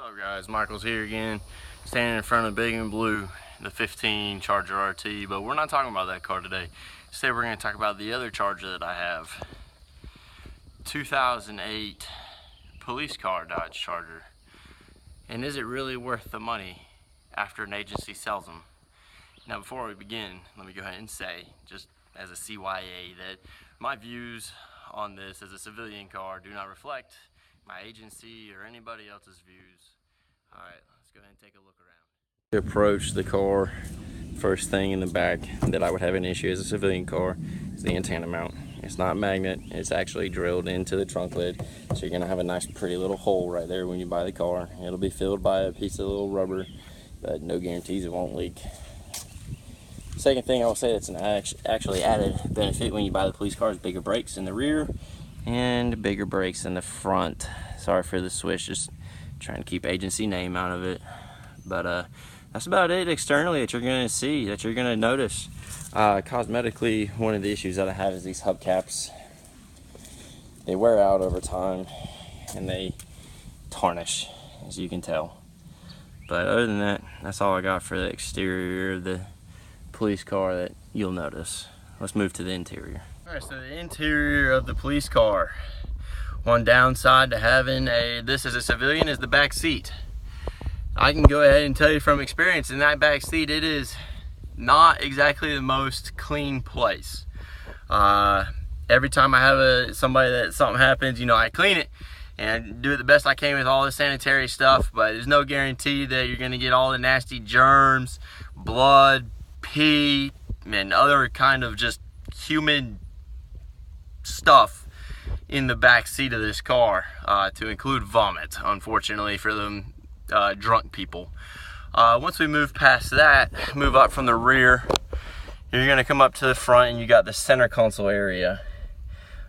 What's up guys, Michael's here again, standing in front of Big and Blue, the 15 Charger RT, but we're not talking about that car today. Instead we're going to talk about the other Charger that I have, 2008 police car Dodge Charger. And is it really worth the money after an agency sells them? Now before we begin, let me go ahead and say, just as a CYA, that my views on this as a civilian car do not reflect my agency or anybody else's views. Alright, let's go ahead and take a look around. To approach the car, first thing in the back that I would have an issue as a civilian car is the antenna mount. It's not magnet, it's actually drilled into the trunk lid, so you're going to have a nice pretty little hole right there when you buy the car. It'll be filled by a piece of little rubber, but no guarantees it won't leak. Second thing I will say that's an actually added benefit when you buy the police car is bigger brakes in the rear and bigger brakes in the front. Sorry for the switch, just trying to keep agency name out of it. But that's about it externally that you're going to see, that you're going to notice. Cosmetically, one of the issues that I have is these hubcaps. They wear out over time and they tarnish, as you can tell. But other than that, that's all I got for the exterior of the police car that you'll notice. Let's move to the interior. Alright, so the interior of the police car. One downside to having this as a civilian is the back seat. I can go ahead and tell you from experience, in that back seat, it is not exactly the most clean place. Every time I have something happens, you know, I clean it and do it the best I can with all the sanitary stuff, but there's no guarantee that you're gonna get all the nasty germs, blood, pee, and other kind of just human stuff in the back seat of this car, to include vomit, unfortunately for them drunk people. Once we move past that, move up from the rear, you're gonna come up to the front and you got the center console area.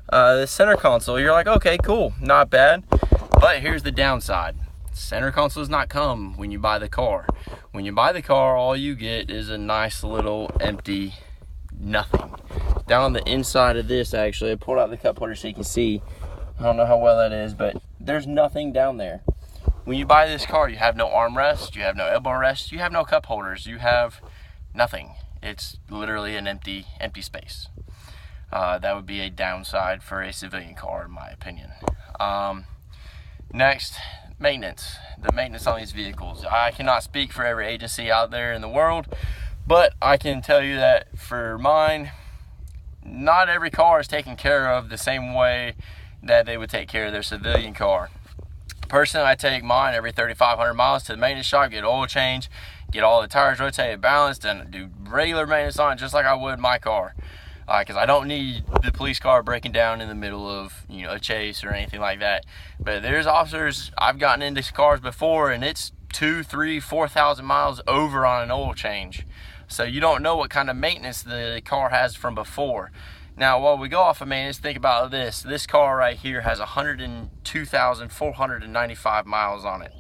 The center console, you're like, okay, cool, not bad, but here's the downside. Center console does not come when you buy the car. When you buy the car, all you get is a nice little empty nothing. Down on the inside of this, actually, I pulled out the cup holder so you can see. I don't know how well that is, but there's nothing down there. When you buy this car, you have no armrest, you have no elbow rest, you have no cup holders, you have nothing. It's literally an empty space. That would be a downside for a civilian car, in my opinion. Next, maintenance. The maintenance on these vehicles. I cannot speak for every agency out there in the world, but I can tell you that for mine, not every car is taken care of the same way that they would take care of their civilian car. Personally, I take mine every 3,500 miles to the maintenance shop, get oil change, get all the tires rotated, balanced, and do regular maintenance on it just like I would my car. Because I don't need the police car breaking down in the middle of, you know, a chase or anything like that. But there's officers, I've gotten into cars before and it's 2,000, 3,000, 4,000 miles over on an oil change. So you don't know what kind of maintenance the car has from before. Now, while we go off of maintenance, think about this. This car right here has 102,495 miles on it.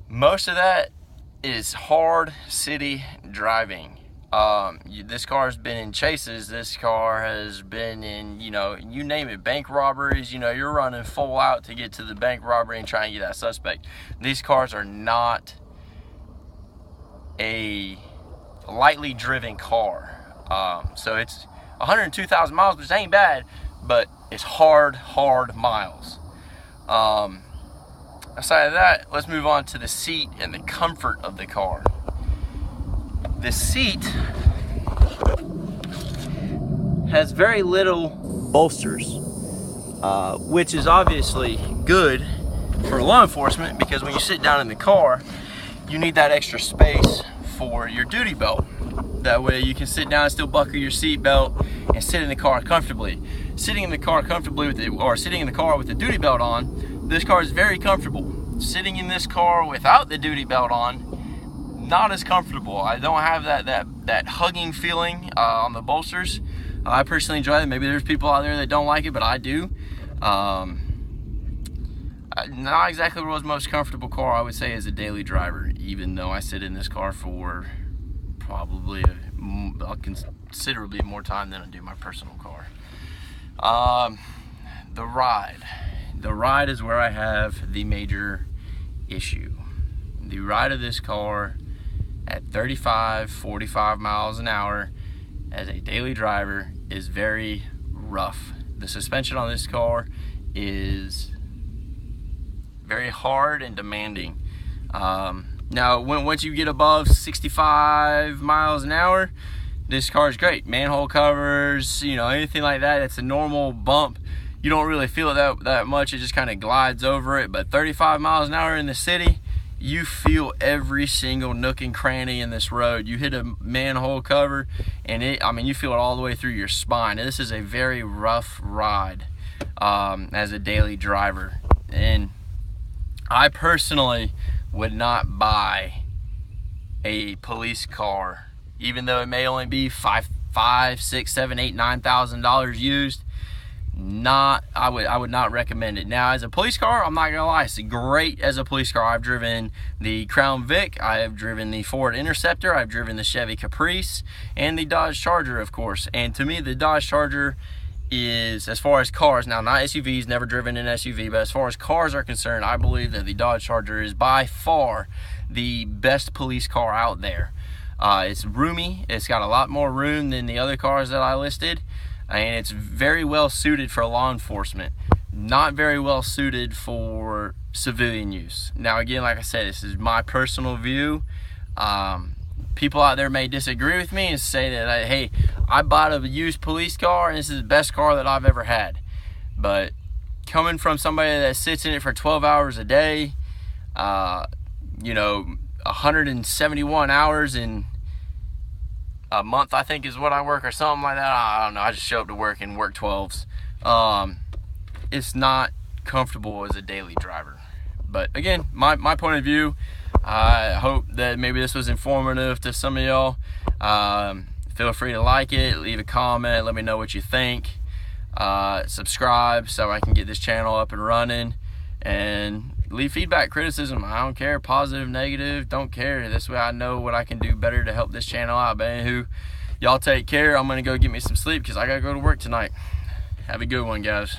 Most of that is hard city driving. This car has been in chases. This car has been in, you know, you name it, bank robberies. You know, you're running full out to get to the bank robbery and try and get that suspect. These cars are not a lightly driven car. So it's 102,000 miles, which ain't bad, but it's hard miles. Aside of that, let's move on to the seat and the comfort of the car. The seat has very little bolsters, which is obviously good for law enforcement, because when you sit down in the car, you need that extra space for your duty belt. That way you can sit down and still buckle your seat belt and sit in the car comfortably. Sitting in the car comfortably sitting in the car with the duty belt on, this car is very comfortable. Sitting in this car without the duty belt on, not as comfortable. I don't have that hugging feeling on the bolsters. I personally enjoy it. Maybe there's people out there that don't like it, but I do. Not exactly the most comfortable car, I would say, as a daily driver, even though I sit in this car for probably considerably more time than I do my personal car. The ride is where I have the major issue. The ride of this car at 35, 45 miles an hour as a daily driver is very rough. The suspension on this car is very hard and demanding. Now, once you get above 65 miles an hour, this car is great. Manhole covers, you know, anything like that, it's a normal bump. You don't really feel it that much. It just kind of glides over it. But 35 miles an hour in the city, you feel every single nook and cranny in this road. You hit a manhole cover and you feel it all the way through your spine. This is a very rough ride as a daily driver. And I personally would not buy a police car, even though it may only be $5, $6, $7, $8, $9,000 used. I would not recommend it. Now, as a police car, I'm not gonna lie, it's great as a police car. I've driven the Crown Vic, I have driven the Ford Interceptor, I've driven the Chevy Caprice, and the Dodge Charger, of course. And to me, the Dodge Charger is, as far as cars, now not SUVs, never driven an SUV, but as far as cars are concerned, I believe that the Dodge Charger is by far the best police car out there. It's roomy, it's got a lot more room than the other cars that I listed, and it's very well suited for law enforcement, not very well suited for civilian use. Now again, like I said, this is my personal view. People out there may disagree with me and say that, hey, I bought a used police car and this is the best car that I've ever had. But coming from somebody that sits in it for 12 hours a day, you know, 171 hours in a month, I think is what I work, or something like that. I don't know, I just show up to work and work 12s. It's not comfortable as a daily driver. But again, my point of view, I hope that maybe this was informative to some of y'all. Feel free to like it, leave a comment, let me know what you think. Subscribe so I can get this channel up and running, and leave feedback, criticism. I don't care, positive, negative, don't care. This way I know what I can do better to help this channel out. But anywho, y'all take care. I'm gonna go get me some sleep because I gotta go to work tonight. Have a good one, guys.